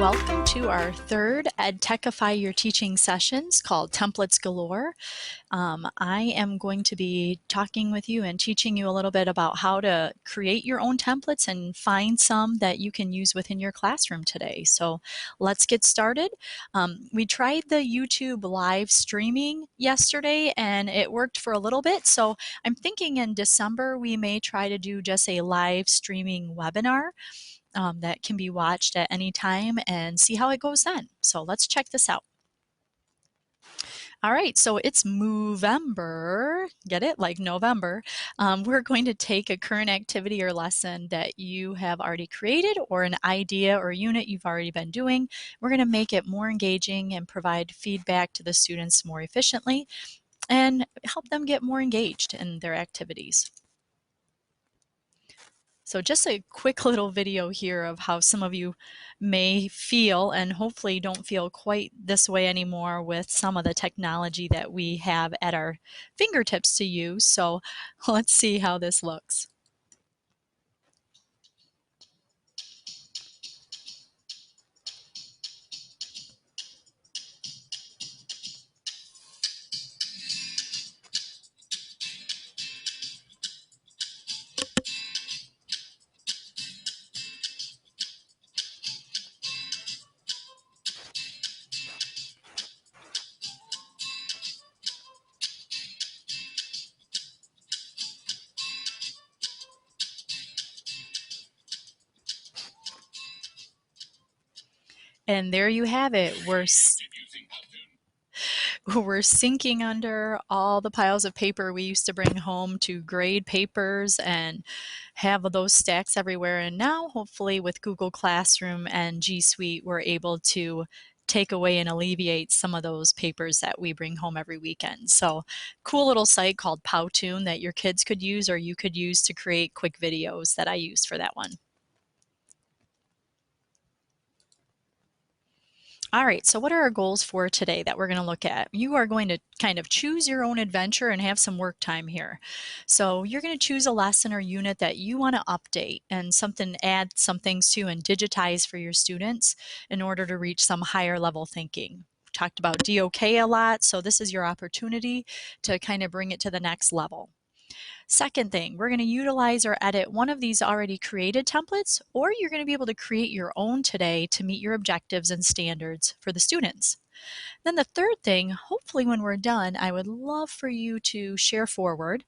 welcome to our third EdTechify Your Teaching sessions called Templates Galore. I am going to be talking with you and teaching you a little bit about how to create your own templates and find some that you can use within your classroom today. So let's get started. We tried the YouTube live streaming yesterday and it worked for a little bit. So I'm thinking in December we may try to do just a live streaming webinar that can be watched at any time and see how it goes then. So let's check this out. All right, so it's Movember, get it? Like November. We're going to take a current activity or lesson that you have already created or an idea or unit you've already been doing. We're going to make it more engaging and provide feedback to the students more efficiently and help them get more engaged in their activities. So just a quick little video here of how some of you may feel, and hopefully don't feel quite this way anymore with some of the technology that we have at our fingertips to use. So let's see how this looks. And there you have it. We're sinking under all the piles of paper we used to bring home to grade papers and have those stacks everywhere. And now, hopefully, with Google Classroom and G Suite, we're able to take away and alleviate some of those papers that we bring home every weekend. So, cool little site called Powtoon that your kids could use or you could use to create quick videos that I used for that one. All right, so what are our goals for today that we're going to look at? You are going to kind of choose your own adventure and have some work time here. So you're going to choose a lesson or unit that you want to update and add some things to and digitize for your students in order to reach some higher level thinking. We talked about DOK a lot, so this is your opportunity to kind of bring it to the next level. Second thing, we're going to utilize or edit one of these already created templates, or you're going to be able to create your own today to meet your objectives and standards for the students. Then the third thing, hopefully when we're done, I would love for you to share forward.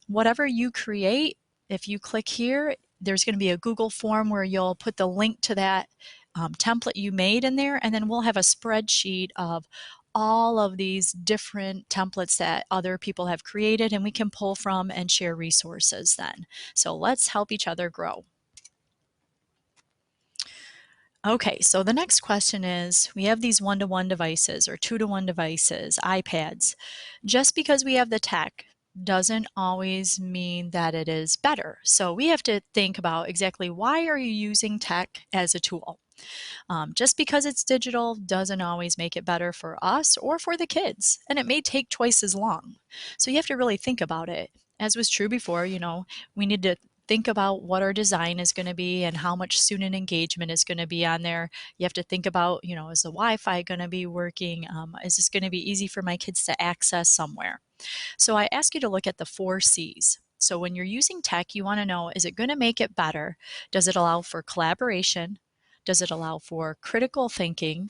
Whatever you create, if you click here, there's going to be a Google form where you'll put the link to that template you made in there, and then we'll have a spreadsheet of all of these different templates that other people have created and we can pull from and share resources then. So let's help each other grow. Okay, so the next question is, we have these one-to-one devices or two-to-one devices, iPads. Just because we have the tech doesn't always mean that it is better. So we have to think about exactly why are you using tech as a tool? Just because it's digital doesn't always make it better for us or for the kids, and it may take twice as long. So you have to really think about it. As was true before, we need to think about what our design is going to be and how much student engagement is going to be on there. You have to think about, is the Wi-Fi going to be working? Is this going to be easy for my kids to access somewhere? So I ask you to look at the 4 C's. So when you're using tech, you want to know, is it going to make it better? Does it allow for collaboration? Does it allow for critical thinking?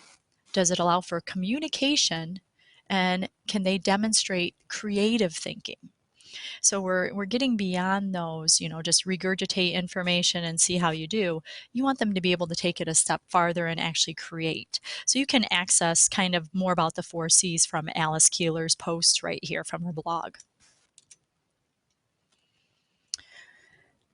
Does it allow for communication? And can they demonstrate creative thinking? So we're getting beyond those, just regurgitate information and see how you do. You want them to be able to take it a step farther and actually create. So you can access kind of more about the 4 C's from Alice Keeler's post right here from her blog.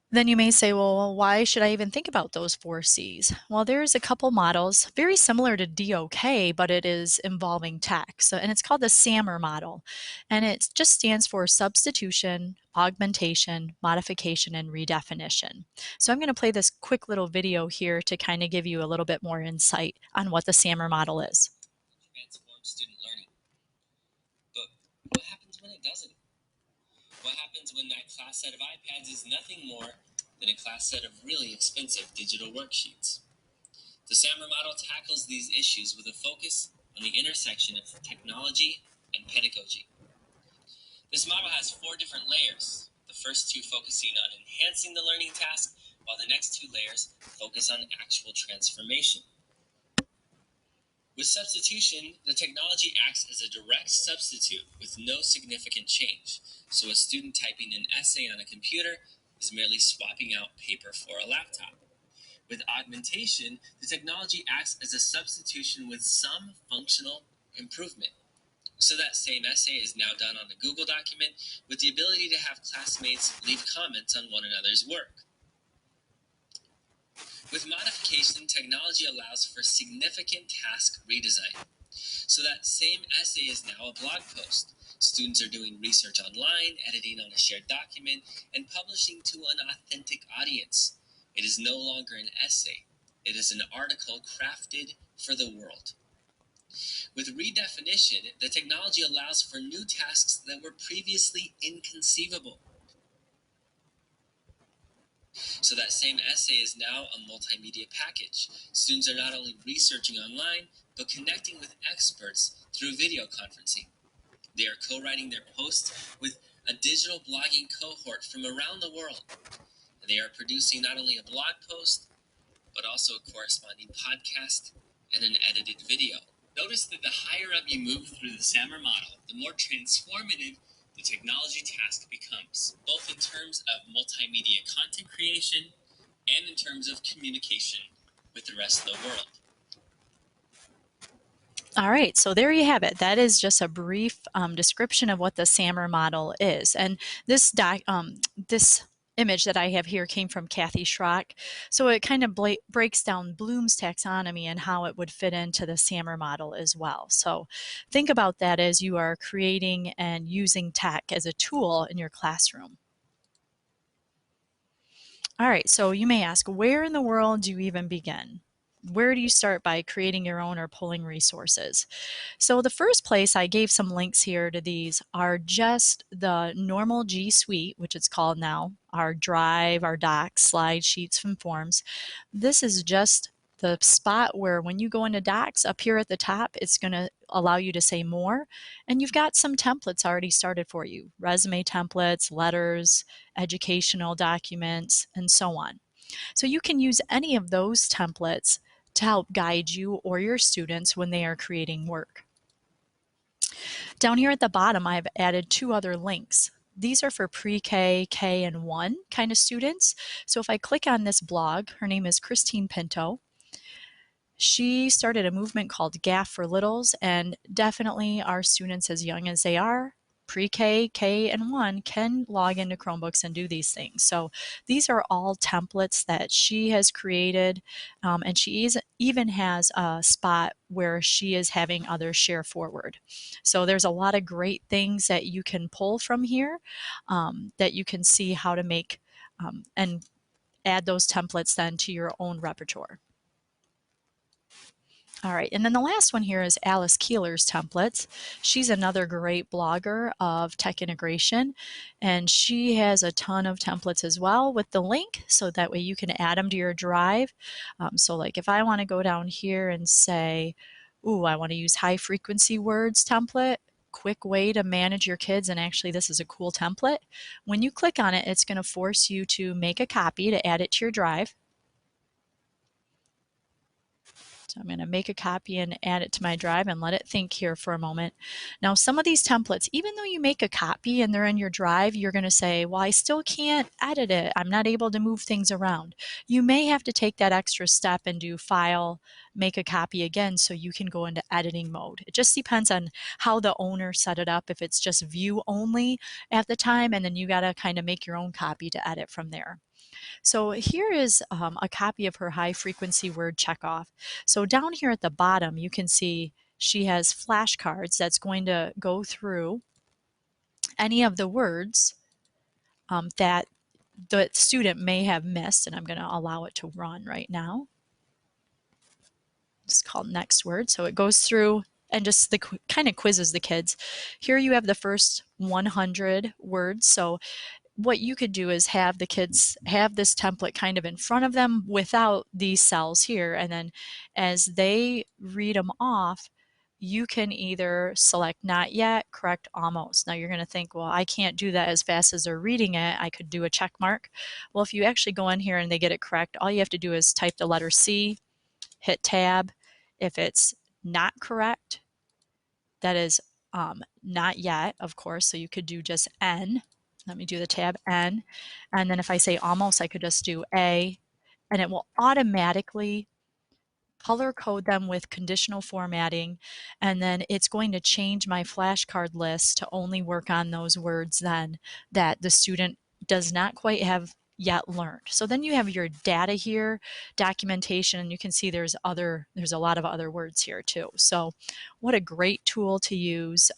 Then you may say, well, why should I even think about those 4 C's? Well, there's a couple models very similar to DOK, but it is involving tech. And it's called the SAMR model. And it just stands for substitution, augmentation, modification, and redefinition. So I'm going to play this quick little video here to kind of give you a little bit more insight on what the SAMR model is. Transform student learning. But what happens when it doesn't? What happens when that class set of iPads is nothing more than a class set of really expensive digital worksheets? The SAMR model tackles these issues with a focus on the intersection of technology and pedagogy. This model has 4 different layers, the first 2 focusing on enhancing the learning task, while the next 2 layers focus on actual transformation. With substitution, the technology acts as a direct substitute with no significant change, so a student typing an essay on a computer is merely swapping out paper for a laptop. With augmentation, the technology acts as a substitution with some functional improvement. So that same essay is now done on a Google document with the ability to have classmates leave comments on one another's work. With modification, technology allows for significant task redesign. So that same essay is now a blog post. Students are doing research online, editing on a shared document, and publishing to an authentic audience. It is no longer an essay. It is an article crafted for the world. With redefinition, the technology allows for new tasks that were previously inconceivable. So that same essay is now a multimedia package. Students are not only researching online, but connecting with experts through video conferencing. They are co-writing their posts with a digital blogging cohort from around the world. They are producing not only a blog post, but also a corresponding podcast and an edited video. Notice that the higher up you move through the SAMR model, the more transformative the technology task becomes, both in terms of multimedia content creation and in terms of communication with the rest of the world. All right, so there you have it. That is just a brief description of what the SAMR model is. And this image that I have here came from Kathy Schrock. So it kind of breaks down Bloom's taxonomy and how it would fit into the SAMR model as well. So think about that as you are creating and using tech as a tool in your classroom. All right, so you may ask, where in the world do you even begin? Where do you start by creating your own or pulling resources? So the first place, I gave some links here to these, are just the normal G Suite, which it's called now, our Drive, our Docs, Slide, Sheets, and Forms. This is just the spot where when you go into Docs, up here at the top, it's going to allow you to say more. And you've got some templates already started for you, resume templates, letters, educational documents, and so on. So you can use any of those templates to help guide you or your students when they are creating work. Down here at the bottom, I've added 2 other links. These are for pre-K, K, and 1 kind of students. So if I click on this blog, her name is Christine Pinto. She started a movement called GAF for Littles, and definitely our students as young as they are, pre-K, K, and 1 can log into Chromebooks and do these things. So these are all templates that she has created, and she even has a spot where she is having others share forward. So there's a lot of great things that you can pull from here that you can see how to make and add those templates then to your own repertoire. All right, and then the last one here is Alice Keeler's templates. She's another great blogger of tech integration, and she has a ton of templates as well with the link, so that way you can add them to your drive. So like if I want to go down here and say, ooh, I want to use high frequency words template, quick way to manage your kids, and actually this is a cool template. When you click on it, it's going to force you to make a copy to add it to your drive. So I'm going to make a copy and add it to my drive and let it think here for a moment. Now, some of these templates, even though you make a copy and they're in your drive, you're going to say, well, I still can't edit it. I'm not able to move things around. You may have to take that extra step and do File, make a copy again so you can go into editing mode. It just depends on how the owner set it up. If it's just view only at the time, and then you got to kind of make your own copy to edit from there. So here is a copy of her high frequency word checkoff. So down here at the bottom, you can see she has flashcards that's going to go through any of the words that the student may have missed, and I'm going to allow it to run right now. It's called next word. So it goes through and just kind of quizzes the kids. Here you have the first 100 words. So what you could do is have the kids have this template kind of in front of them without these cells here. And then as they read them off, you can either select not yet, correct, almost. Now you're going to think, well, I can't do that as fast as they're reading it. I could do a check mark. Well, if you actually go in here and they get it correct, all you have to do is type the letter C, hit tab. If it's not correct, that is not yet, of course. So you could do just N. Let me do the tab N. And then if I say almost, I could just do A, and it will automatically color code them with conditional formatting, and then it's going to change my flashcard list to only work on those words then that the student does not quite have yet learned. So then you have your data here, documentation, and you can see there's a lot of other words here too. So what a great tool to use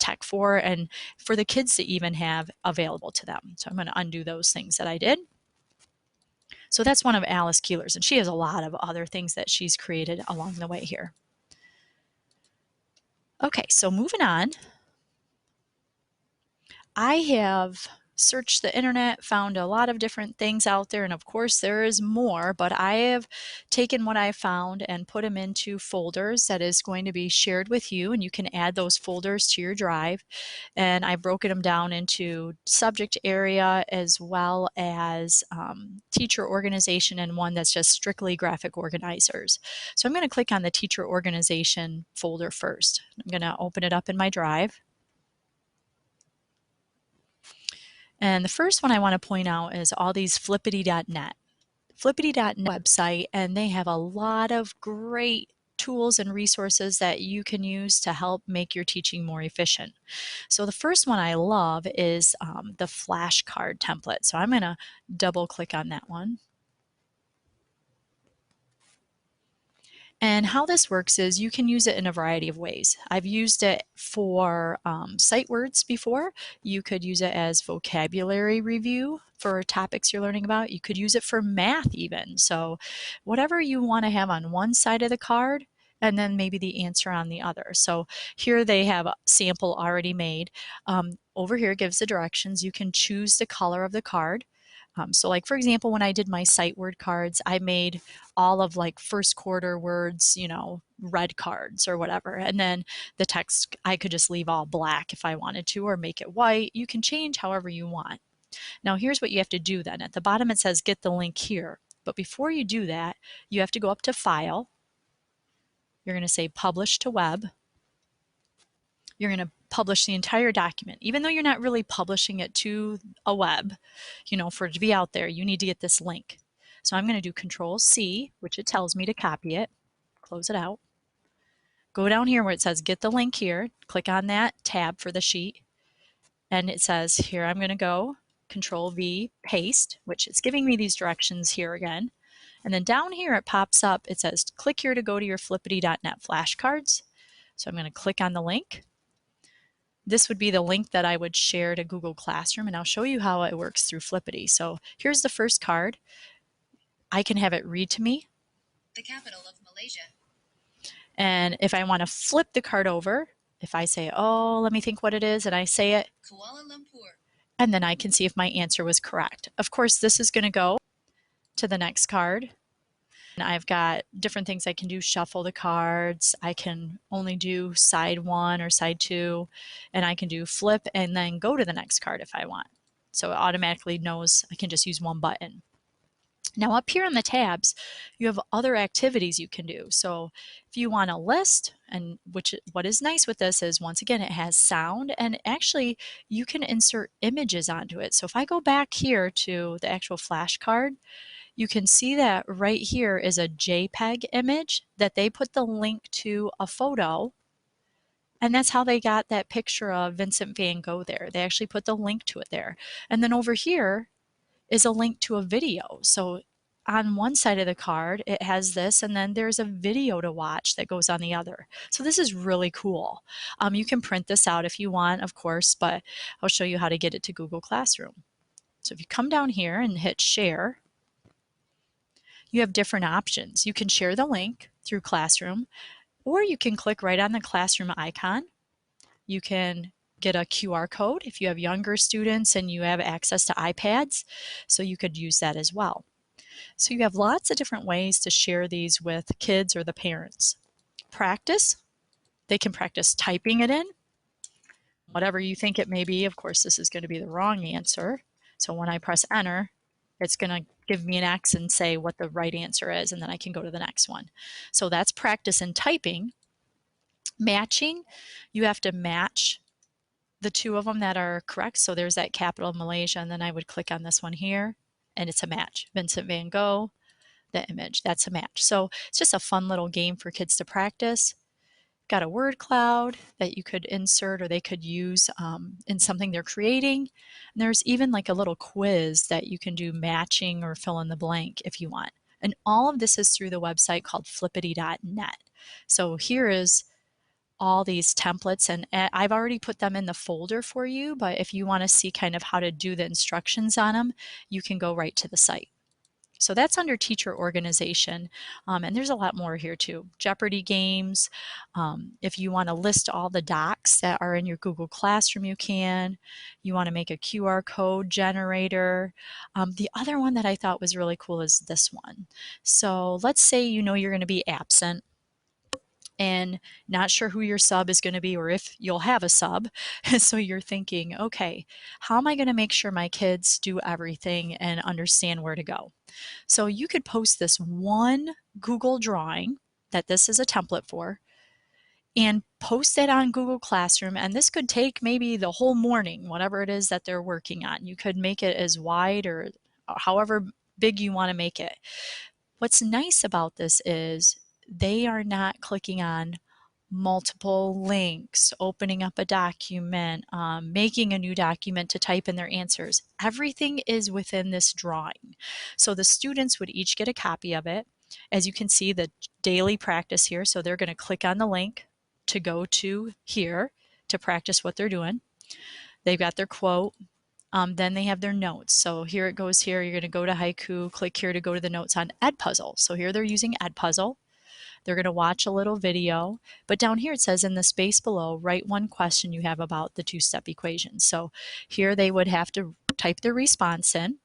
tech for, and for the kids to even have available to them. So I'm going to undo those things that I did. So that's one of Alice Keeler's, and she has a lot of other things that she's created along the way here. Okay, so moving on. I have searched the internet, found a lot of different things out there, and of course there is more, but I have taken what I found and put them into folders that is going to be shared with you, and you can add those folders to your drive. And I've broken them down into subject area as well as teacher organization, and one that's just strictly graphic organizers. So I'm going to click on the teacher organization folder first. I'm going to open it up in my drive. And the first one I want to point out is all these flippity.net. Flippity.net website, and they have a lot of great tools and resources that you can use to help make your teaching more efficient. So the first one I love is the flashcard template. So I'm going to double click on that one. And how this works is you can use it in a variety of ways. I've used it for sight words before. You could use it as vocabulary review for topics you're learning about. You could use it for math even. So whatever you want to have on one side of the card, and then maybe the answer on the other. So here they have a sample already made. Over here it gives the directions. You can choose the color of the card. So like, for example, when I did my sight word cards, I made all of like first quarter words, you know, red cards or whatever. And then the text, I could just leave all black if I wanted to, or make it white. You can change however you want. Now here's what you have to do then. At the bottom it says get the link here. But before you do that, you have to go up to File. You're going to say Publish to Web. You're going to publish the entire document. Even though you're not really publishing it to a web, you know, for it to be out there, you need to get this link. So I'm going to do Control C, which it tells me to copy it, close it out. Go down here where it says get the link here, click on that tab for the sheet, and it says here I'm going to go Control V, paste, which is giving me these directions here again. And then down here it pops up, it says click here to go to your flippity.net flashcards. So I'm going to click on the link. This would be the link that I would share to Google Classroom, and I'll show you how it works through Flippity. So here's the first card. I can have it read to me. The capital of Malaysia. And if I want to flip the card over, if I say, oh, let me think what it is, and I say it, Kuala Lumpur. And then I can see if my answer was correct. Of course, this is going to go to the next card. And I've got different things I can do, shuffle the cards. I can only do side one or side two, and I can do flip and then go to the next card if I want. So it automatically knows I can just use one button. Now up here in the tabs, you have other activities you can do. So if you want a list, and what is nice with this is, once again, it has sound, and actually you can insert images onto it. So if I go back here to the actual flashcard, you can see that right here is a JPEG image that they put the link to a photo, and that's how they got that picture of Vincent van Gogh there. They actually put the link to it there. And then over here is a link to a video. So on one side of the card, it has this, and then there's a video to watch that goes on the other. So this is really cool. You can print this out if you want, of course, but I'll show you how to get it to Google Classroom. So if you come down here and hit share, you have different options. You can share the link through Classroom, or you can click right on the Classroom icon. You can get a QR code if you have younger students and you have access to iPads, so you could use that as well. So you have lots of different ways to share these with kids or the parents. Practice, they can practice typing it in, whatever you think it may be. Of course, this is going to be the wrong answer. So when I press enter, it's going to give me an X and say what the right answer is, and then I can go to the next one. So that's practice in typing. Matching, you have to match the two of them that are correct. So there's that capital Malaysia, and then I would click on this one here, and it's a match. Vincent van Gogh, the image, that's a match. So it's just a fun little game for kids to practice. Got a word cloud that you could insert or they could use in something they're creating. And there's even like a little quiz that you can do matching or fill in the blank if you want. And all of this is through the website called flippity.net. So here is all these templates, and I've already put them in the folder for you, but if you want to see kind of how to do the instructions on them, you can go right to the site. So that's under teacher organization, and there's a lot more here too. Jeopardy games, if you want to list all the docs that are in your Google Classroom, you can. You want to make a QR code generator. The other one that I thought was really cool is this one. So let's say you know you're going to be absent and not sure who your sub is going to be or if you'll have a sub. So you're thinking, okay, how am I going to make sure my kids do everything and understand where to go? So you could post this one Google drawing that this is a template for and post it on Google Classroom. And this could take maybe the whole morning, whatever it is that they're working on. You could make it as wide or however big you want to make it. What's nice about this is they are not clicking on multiple links, opening up a document, making a new document to type in their answers. Everything is within this drawing. So the students would each get a copy of it. As you can see, the daily practice here. So they're going to click on the link to go to here to practice what they're doing. They've got their quote. Then they have their notes. So here it goes here. You're going to go to haiku, click here to go to the notes on Edpuzzle. So here they're using Edpuzzle. They're going to watch a little video, but down here it says in the space below, write one question you have about the two-step equation. So here they would have to type their response in.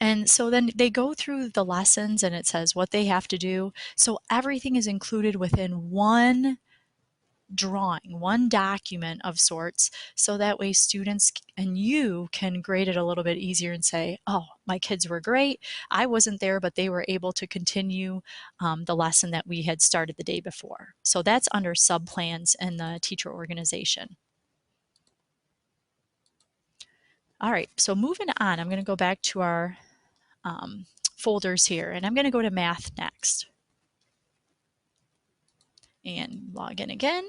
And so then they go through the lessons and it says what they have to do. So everything is included within one drawing, one document of sorts, so that way students and you can grade it a little bit easier and say, oh, my kids were great. I wasn't there, but they were able to continue the lesson that we had started the day before. So that's under sub-plans in the teacher organization. All right, so moving on, I'm going to go back to our folders here, and I'm going to go to math next. And log in again.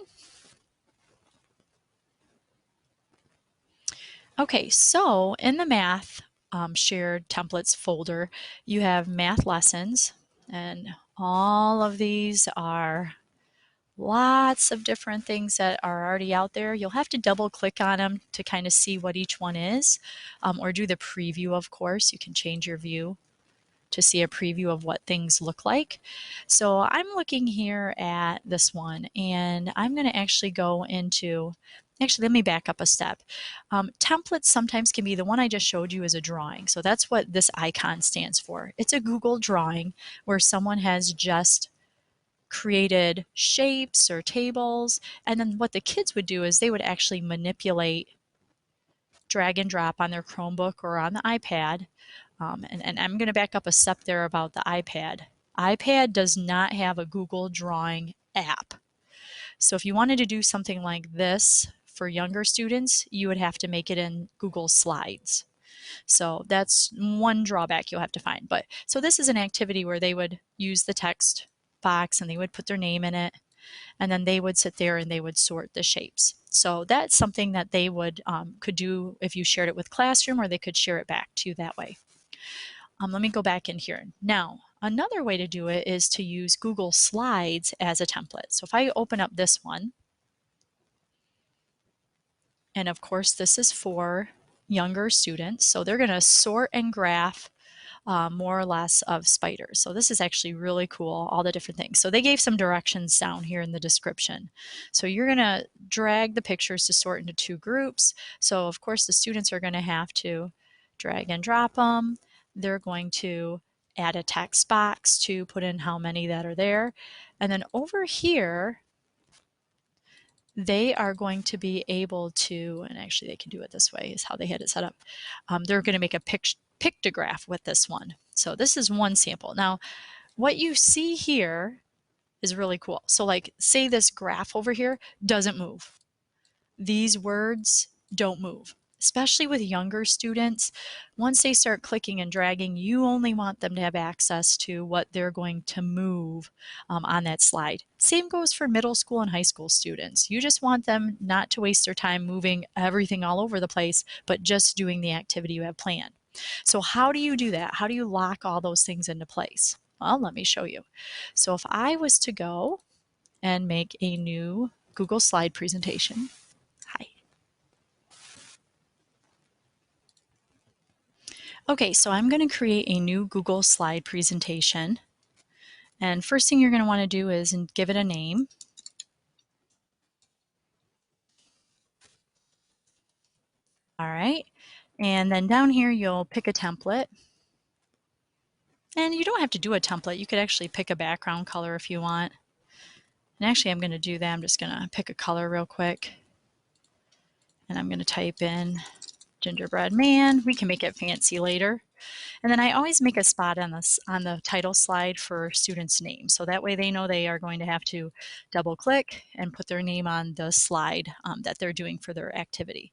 Okay, so in the math shared templates folder, you have math lessons, and all of these are lots of different things that are already out there. You'll have to double click on them to kind of see what each one is, or do the preview, of course. You can change your view to see a preview of what things look like. So I'm looking here at this one, and I'm going to actually go into, actually let me back up a step. Templates sometimes can be the one I just showed you as a drawing. So that's what this icon stands for. It's a Google drawing where someone has just created shapes or tables, and then what the kids would do is they would actually manipulate, drag and drop on their Chromebook or on the iPad. And I'm going to back up a step there about the iPad. iPad does not have a Google Drawing app. So if you wanted to do something like this for younger students, you would have to make it in Google Slides. So that's one drawback you'll have to find. But so this is an activity where they would use the text box and they would put their name in it, and then they would sit there and they would sort the shapes. So that's something that they would could do if you shared it with Classroom, or they could share it back to you that way. Let me go back in here. Now, another way to do it is to use Google Slides as a template. So if I open up this one, and of course this is for younger students, so they're going to sort and graph more or less of spiders. So this is actually really cool, all the different things. So they gave some directions down here in the description. So you're going to drag the pictures to sort into 2 groups. So of course the students are going to have to drag and drop them. They're going to add a text box to put in how many that are there. And then over here, they are going to be able to, and actually they can do it this way, is how they had it set up. They're going to make a pictograph with this one. So this is one sample. Now, what you see here is really cool. So like, say this graph over here doesn't move. These words don't move, especially with younger students. Once they start clicking and dragging, you only want them to have access to what they're going to move on that slide. Same goes for middle school and high school students. You just want them not to waste their time moving everything all over the place, but just doing the activity you have planned. So how do you do that? How do you lock all those things into place? Well, let me show you. So if I was to go and make a new Google slide presentation, hi. Okay, so I'm going to create a new Google slide presentation. And first thing you're going to want to do is give it a name. All right. And then down here, you'll pick a template. And you don't have to do a template. You could actually pick a background color if you want. And actually, I'm going to do that. I'm just going to pick a color real quick. And I'm going to type in gingerbread man. We can make it fancy later. And then I always make a spot on the title slide for students' names. So that way they know they are going to have to double click and put their name on the slide that they're doing for their activity.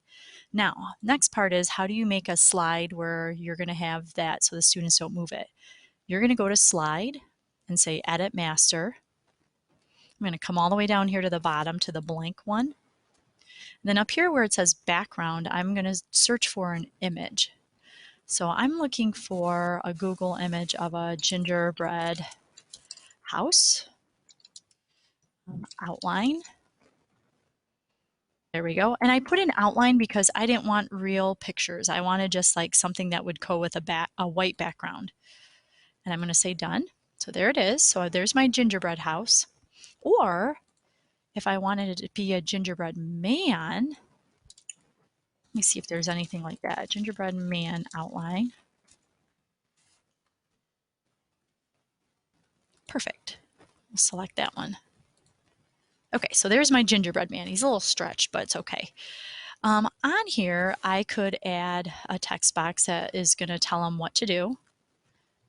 Now, next part is how do you make a slide where you're going to have that so the students don't move it? You're going to go to slide and say edit master. I'm going to come all the way down here to the bottom to the blank one. Then up here where it says background, I'm going to search for an image. So I'm looking for a Google image of a gingerbread house. Outline. There we go. And I put an outline because I didn't want real pictures. I wanted just like something that would go with a white background. And I'm going to say done. So there it is. So there's my gingerbread house. Or if I wanted it to be a gingerbread man, let me see if there's anything like that. Gingerbread man outline. Perfect. We'll select that one. Okay, so there's my gingerbread man. He's a little stretched, but it's okay. On here, I could add a text box that is going to tell them what to do.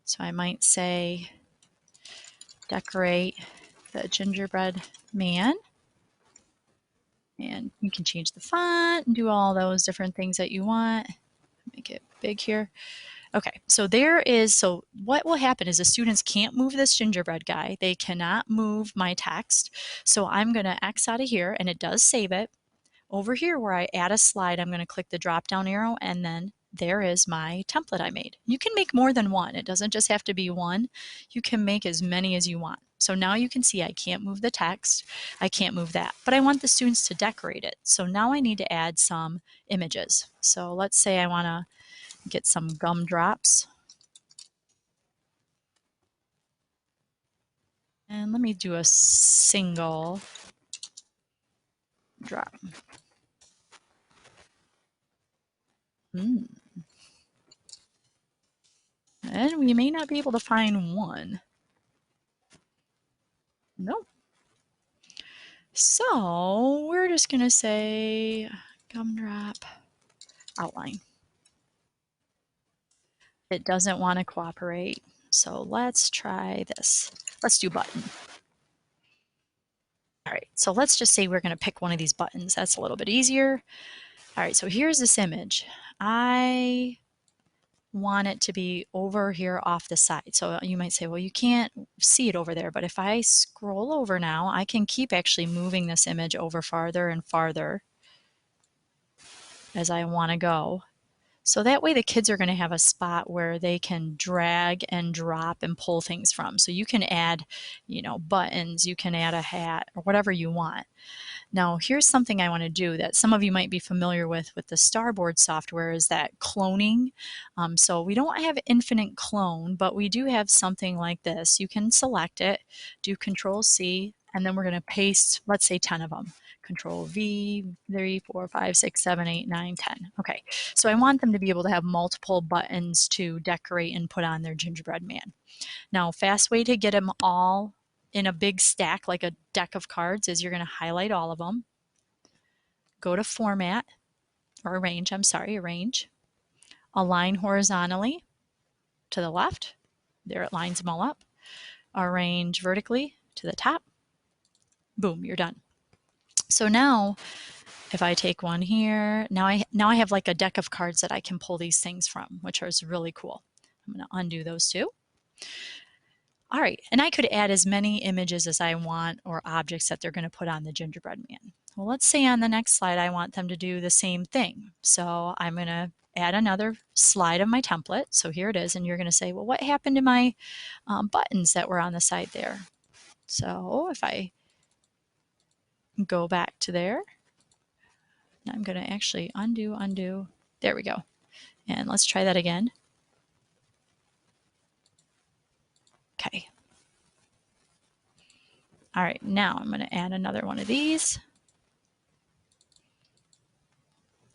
So I might say, decorate the gingerbread man. And you can change the font and do all those different things that you want. Make it big here. Okay, so so what will happen is the students can't move this gingerbread guy. They cannot move my text. So I'm going to X out of here, and it does save it. Over here where I add a slide, I'm going to click the drop down arrow, and then there is my template I made. You can make more than one. It doesn't just have to be one. You can make as many as you want. So now you can see I can't move the text. I can't move that, but I want the students to decorate it. So now I need to add some images. So let's say I want to get some gumdrops. And let me do a single drop. And we may not be able to find one. Nope. So we're just going to say gumdrop outline. It doesn't want to cooperate. So let's try this. Let's do button. All right, so let's just say we're going to pick one of these buttons. That's a little bit easier. All right, so here's this image. I want it to be over here off the side. So you might say, well, you can't see it over there. But if I scroll over now, I can keep actually moving this image over farther and farther as I want to go. So that way the kids are going to have a spot where they can drag and drop and pull things from. So you can add, buttons, you can add a hat or whatever you want. Now, here's something I want to do that some of you might be familiar with the Starboard software is that cloning. So we don't have infinite clone, but we do have something like this. You can select it, do Control C, and then we're going to paste, let's say 10 of them. Control V, 3, 4, 5, 6, 7, 8, 9, 10. Okay, so I want them to be able to have multiple buttons to decorate and put on their gingerbread man. Now, fast way to get them all in a big stack like a deck of cards is you're going to highlight all of them, go to Format, or Arrange, Arrange, align horizontally to the left. There it lines them all up. Arrange vertically to the top. Boom, you're done. So now if I take one here, now I have like a deck of cards that I can pull these things from, which is really cool. I'm going to undo those two. All right, and I could add as many images as I want or objects that they're going to put on the gingerbread man. Well, let's say on the next slide I want them to do the same thing. So I'm going to add another slide of my template. So here it is, and you're going to say, well, what happened to my buttons that were on the side there? So if I go back to there, I'm going to actually undo. There we go. And let's try that again. Okay. All right, now I'm going to add another one of these.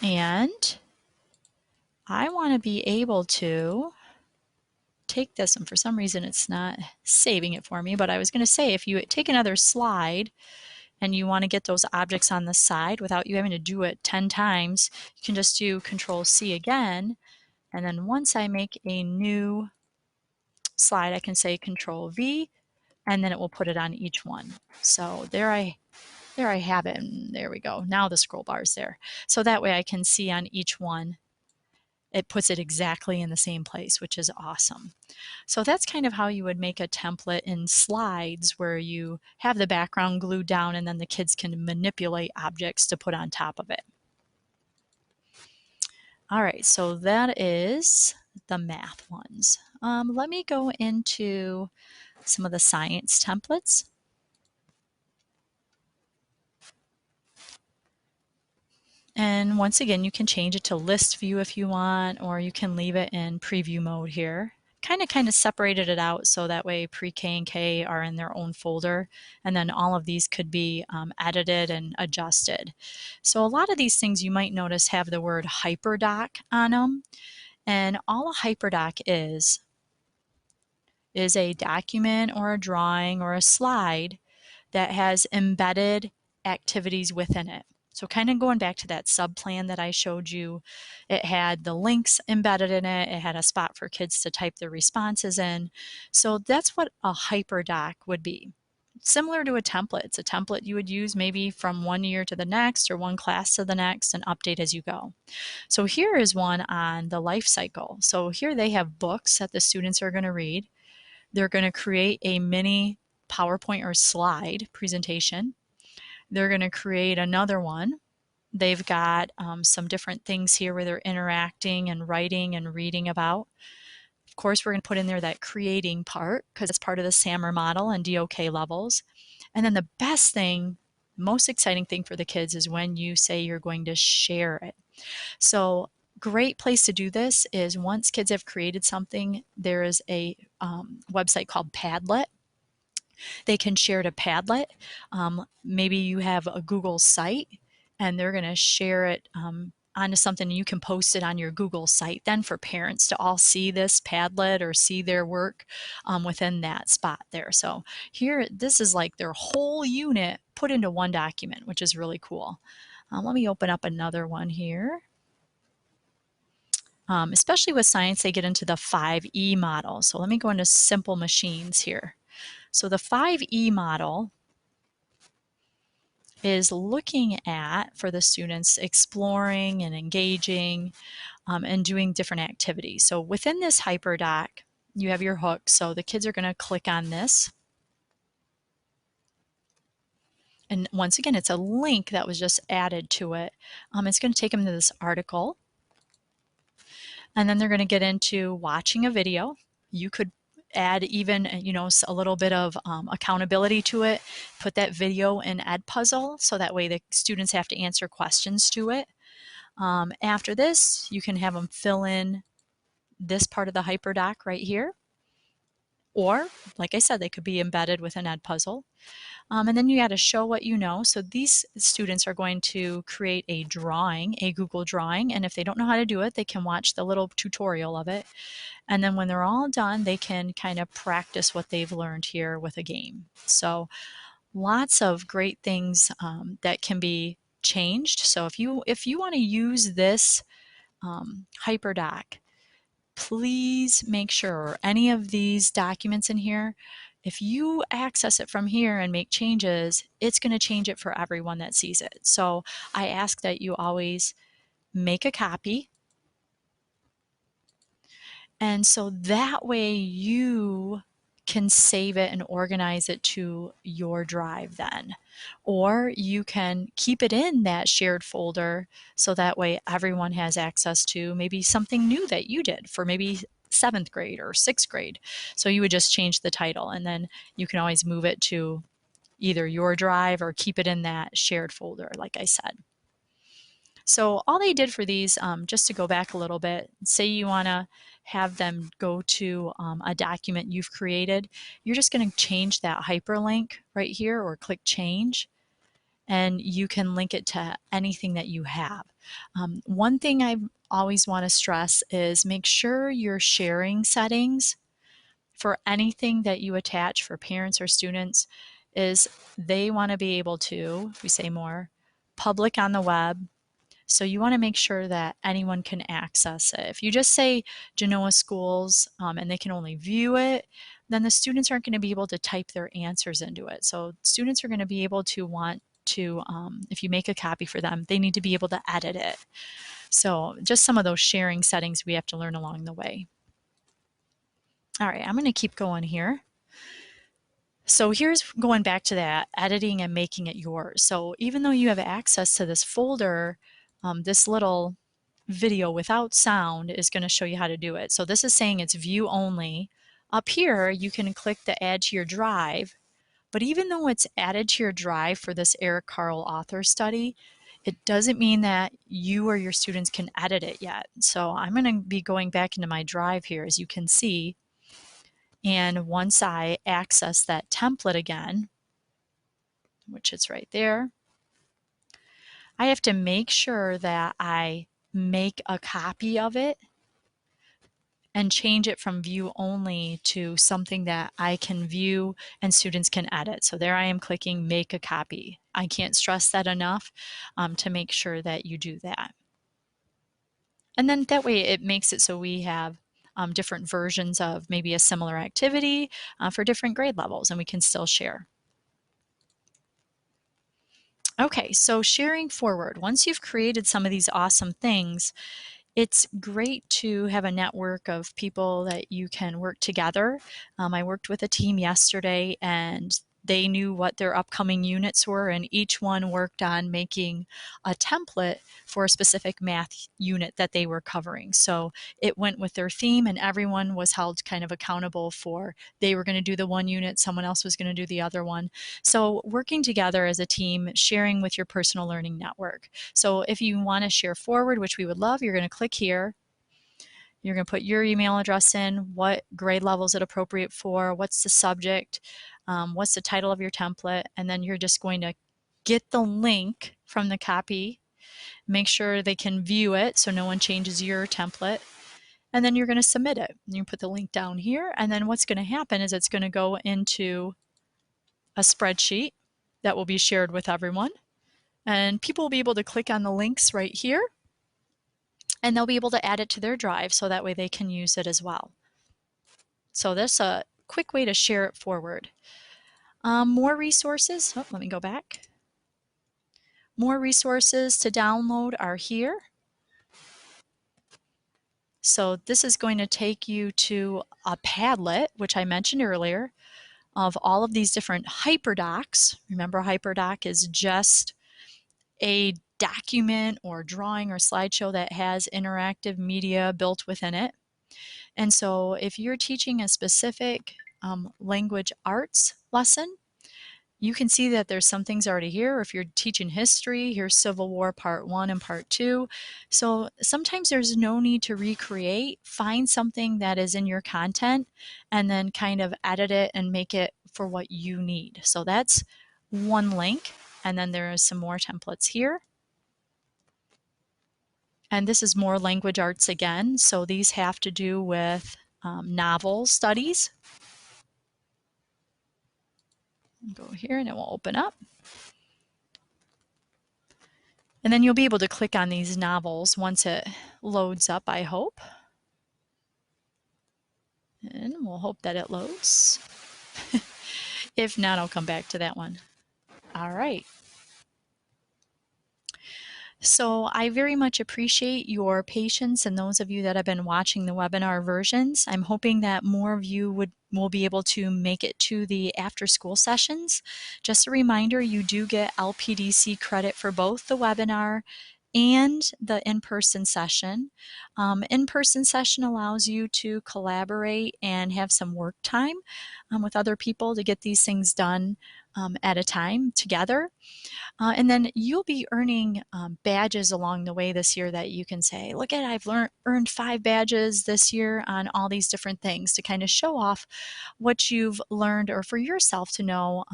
And I want to be able to take this, and for some reason it's not saving it for me, but I was going to say if you take another slide and you want to get those objects on the side without you having to do it 10 times, you can just do Control C again, and then once I make a new slide I can say Control V, and then it will put it on each one. So there I have it, and there we go. Now the scroll bar is there. So that way I can see on each one it puts it exactly in the same place, which is awesome. So that's kind of how you would make a template in slides where you have the background glued down and then the kids can manipulate objects to put on top of it. All right, so that is the math ones. Let me go into some of the science templates. And once again, you can change it to list view if you want, or you can leave it in preview mode here. Kind of separated it out so that way pre-K and K are in their own folder, and then all of these could be edited and adjusted. So a lot of these things you might notice have the word hyperdoc on them, and all a hyperdoc is a document or a drawing or a slide that has embedded activities within it. So kind of going back to that sub-plan that I showed you, it had the links embedded in it. It had a spot for kids to type their responses in. So that's what a hyperdoc would be. Similar to a template. It's a template you would use maybe from one year to the next or one class to the next and update as you go. So here is one on the life cycle. So here they have books that the students are going to read. They're going to create a mini PowerPoint or slide presentation. They're going to create another one. They've got some different things here where they're interacting and writing and reading about. Of course, we're going to put in there that creating part because it's part of the SAMR model and DOK levels. And then the best thing, most exciting thing for the kids is when you say you're going to share it. So great place to do this is once kids have created something, there is a website called Padlet. They can share to Padlet. Maybe you have a Google site and they're going to share it onto something, and you can post it on your Google site then for parents to all see this Padlet or see their work within that spot there. So here, this is like their whole unit put into one document, which is really cool. Let me open up another one here. Especially with science, they get into the 5E model. So let me go into simple machines here. So the 5E model is looking at, for the students, exploring and engaging and doing different activities. So within this hyperdoc, you have your hook. So the kids are going to click on this. And once again, it's a link that was just added to it. It's going to take them to this article. And then they're going to get into watching a video. You could add even, a little bit of accountability to it. Put that video in Edpuzzle so that way the students have to answer questions to it. After this, you can have them fill in this part of the hyperdoc right here. Or, like I said, they could be embedded with an Edpuzzle. And then you got to show what you know. So these students are going to create a drawing, a Google drawing. And if they don't know how to do it, they can watch the little tutorial of it. And then when they're all done, they can kind of practice what they've learned here with a game. So lots of great things that can be changed. So if you want to use this hyperdoc, please make sure any of these documents in here, if you access it from here and make changes, it's going to change it for everyone that sees it. So I ask that you always make a copy. And so that way you can save it and organize it to your drive then. Or you can keep it in that shared folder so that way everyone has access to maybe something new that you did for maybe 7th grade or 6th grade. So you would just change the title and then you can always move it to either your drive or keep it in that shared folder, like I said. So all they did for these, just to go back a little bit, say you want to have them go to a document you've created, you're just going to change that hyperlink right here or click change, and you can link it to anything that you have. One thing I always want to stress is make sure your sharing settings for anything that you attach for parents or students is they want to be able to, if we say more, public on the web. So you want to make sure that anyone can access it. If you just say Genoa Schools and they can only view it, then the students aren't going to be able to type their answers into it. So students are going to be able to want to, if you make a copy for them, they need to be able to edit it. So just some of those sharing settings we have to learn along the way. All right, I'm going to keep going here. So here's going back to that, editing and making it yours. So even though you have access to this folder, this little video without sound is going to show you how to do it. So this is saying it's view only. Up here, you can click the add to your drive, but even though it's added to your drive for this Eric Carle author study, it doesn't mean that you or your students can edit it yet. So I'm going to be going back into my drive here, as you can see. And once I access that template again, which is right there, I have to make sure that I make a copy of it and change it from view only to something that I can view and students can edit. So there I am clicking make a copy. I can't stress that enough to make sure that you do that. And then that way it makes it so we have different versions of maybe a similar activity for different grade levels, and we can still share. Okay, so sharing forward. Once you've created some of these awesome things, it's great to have a network of people that you can work together. I worked with a team yesterday and they knew what their upcoming units were, and each one worked on making a template for a specific math unit that they were covering. So it went with their theme, and everyone was held kind of accountable for they were going to do the one unit, someone else was going to do the other one. So working together as a team, sharing with your personal learning network. So if you want to share forward, which we would love, you're going to click here. You're going to put your email address in, what grade level is it appropriate for, what's the subject, what's the title of your template, and then you're just going to get the link from the copy, make sure they can view it so no one changes your template, and then you're going to submit it. You put the link down here, and then what's going to happen is it's going to go into a spreadsheet that will be shared with everyone, and people will be able to click on the links right here, and they'll be able to add it to their drive so that way they can use it as well. So that's a quick way to share it forward. More resources, oh, let me go back. More resources to download are here. So this is going to take you to a Padlet, which I mentioned earlier, of all of these different hyperdocs. Remember, hyperdoc is just a document or drawing or slideshow that has interactive media built within it. And so if you're teaching a specific language arts lesson, you can see that there's some things already here. Or if you're teaching history, here's Civil War Part 1 and Part 2. So sometimes there's no need to recreate. Find something that is in your content and then kind of edit it and make it for what you need. So that's one link. And then there are some more templates here. And this is more language arts again. So these have to do with novel studies. Go here and it will open up. And then you'll be able to click on these novels once it loads up, I hope. And we'll hope that it loads. If not, I'll come back to that one. All right. So I very much appreciate your patience and those of you that have been watching the webinar versions. I'm hoping that more of you will be able to make it to the after school sessions. Just a reminder, you do get LPDC credit for both the webinar and the in-person session. In-person session allows you to collaborate and have some work time with other people to get these things done at a time together. And then you'll be earning badges along the way this year that you can say, look at, I've earned 5 badges this year on all these different things, to kind of show off what you've learned, or for yourself to know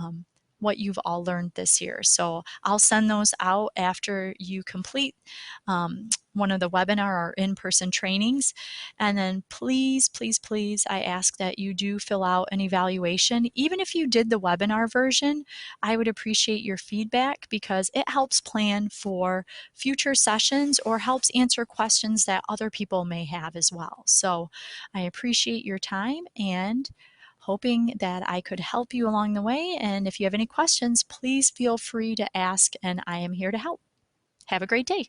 what you've all learned this year. So I'll send those out after you complete one of the webinar or in-person trainings. And then please, please, please, I ask that you do fill out an evaluation. Even if you did the webinar version, I would appreciate your feedback, because it helps plan for future sessions or helps answer questions that other people may have as well. So I appreciate your time and hoping that I could help you along the way. And if you have any questions, please feel free to ask, and I am here to help. Have a great day.